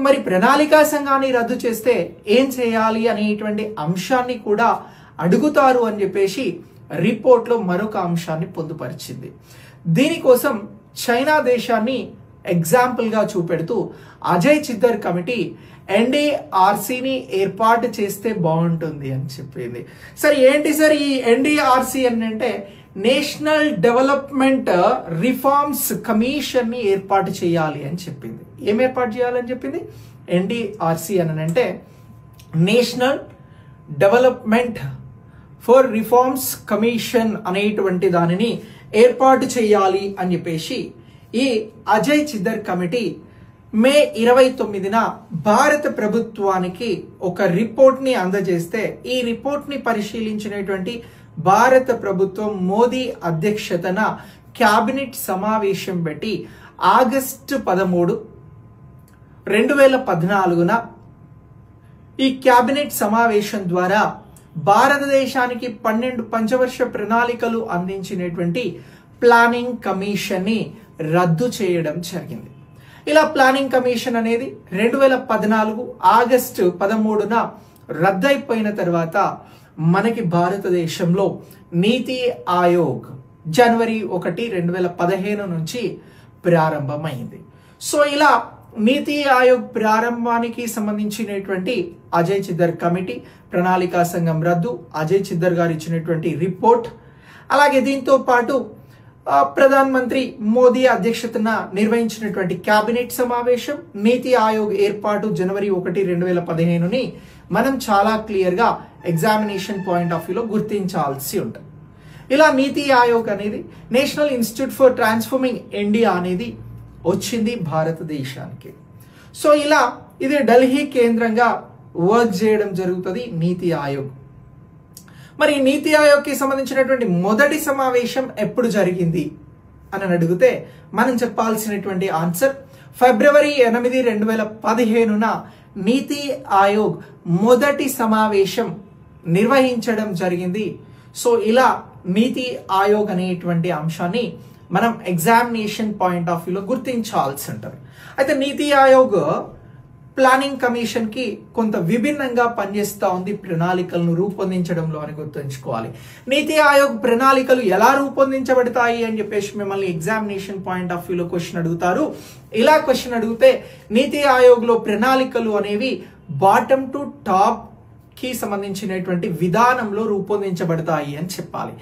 మరి ప్రణాళికా సంఘాన్ని రద్దు చేస్తే ఏం చేయాలి అనేటువంటి అంశాన్ని కూడా అడుగుతారు అని చెప్పేసి రిపోర్ట్లో మరొక అంశాన్ని పొందుపరిచింది. దీనికోసం చైనా దేశాన్ని ఎగ్జాంపుల్గా చూపెడుతూ అజయ్ చిద్దర్ కమిటీ ఎన్డీఆర్సీని ఏర్పాటు చేస్తే బాగుంటుంది అని చెప్పింది. సరే ఏంటి సార్ ఈ ఎన్డీఆర్సీ అని అంటే నేషనల్ డెవలప్మెంట్ రిఫార్మ్స్ కమిషన్ ని ఏర్పాటు చేయాలి అని చెప్పింది. ఏం ఏర్పాటు చేయాలని చెప్పింది? ఎన్డీఆర్సీ అని అంటే national development for reforms commission అనేటువంటి దానిని ఏర్పాటు చేయాలి అని చెప్పేసి ఈ అజయ్ చిద్దర్ కమిటీ మే 29న భారత ప్రభుత్వానికి ఒక రిపోర్ట్ ని అందజేస్తే ఈ రిపోర్ట్ ని పరిశీలించినటువంటి భారత ప్రభుత్వం మోదీ అధ్యక్షతన క్యాబినెట్ సమావేశం పెట్టి ఆగస్టు 13, 2014న ఈ క్యాబినెట్ సమావేశం ద్వారా భారతదేశానికి 12 పంచవర్ష ప్రణాళికలు అందించినటువంటి ప్లానింగ్ కమిషన్ ని రద్దు చేయడం జరిగింది. ఇలా ప్లానింగ్ కమిషన్ అనేది 2014 ఆగస్టు 13న రద్దయిపోయిన తర్వాత మనకి భారతదేశంలో నీతి ఆయోగ్ జనవరి 1, 2015 నుంచి ప్రారంభమైంది. సో ఇలా నీతి ఆయోగ్ ప్రారంభానికి సంబంధించినటువంటి అజయ్ చిద్దర్ కమిటీ, ప్రణాళికా సంఘం రద్దు, అజయ్ చిద్దర్ గారు ఇచ్చినటువంటి రిపోర్ట్, అలాగే దీంతో పాటు ప్రధాన మంత్రి మోదీ అధ్యక్షతన నిర్వహించినటువంటి కేబినెట్ సమావేశం, నీతి ఆయోగ్ ఏర్పాటు జనవరి 1, 2015ని మనం చాలా క్లియర్ గా ఎగ్జామినేషన్ పాయింట్ ఆఫ్ వ్యూలో గుర్తించాల్సి ఉంటుంది. ఇలా నీతి ఆయోగ్ అనేది national institute for transforming India అనేది వచ్చింది భారతదేశానికి. సో ఇలా ఇది ఢిల్లీ కేంద్రంగా వర్క్ చేయడం జరుగుతుంది నీతి ఆయోగ్. మరి నీతి ఆయోగ్కి సంబంధించినటువంటి మొదటి సమావేశం ఎప్పుడు జరిగింది అని అడిగితే మనం చెప్పాల్సినటువంటి ఆన్సర్ ఫిబ్రవరి 8, 2015న నీతి ఆయోగ్ మొదటి సమావేశం నిర్వహించడం జరిగింది. సో ఇలా నీతి ఆయోగ్ అనేటువంటి అంశాన్ని మనం ఎగ్జామినేషన్ పాయింట్ ఆఫ్ వ్యూలో గుర్తించాల్సి ఉంటుంది. అయితే నీతి ఆయోగ్ ప్లానింగ్ కమిషన్ కి కొంత విభిన్నంగా పనిచేస్తా ఉంది ప్రణాళికలను రూపొందించడంలో అని గుర్తుంచుకోవాలి. నీతి ఆయోగ్ ప్రణాళికలు ఎలా రూపొందించబడతాయి అని చెప్పేసి మిమ్మల్ని ఎగ్జామినేషన్ పాయింట్ ఆఫ్ వ్యూలో క్వశ్చన్ అడుగుతారు. ఇలా క్వశ్చన్ అడిగితే నీతి ఆయోగ్ లో ప్రణాళికలు అనేవి బాటమ్ టు టాప్ కి సంబంధించినటువంటి విధానంలో రూపొందించబడతాయి అని చెప్పాలి.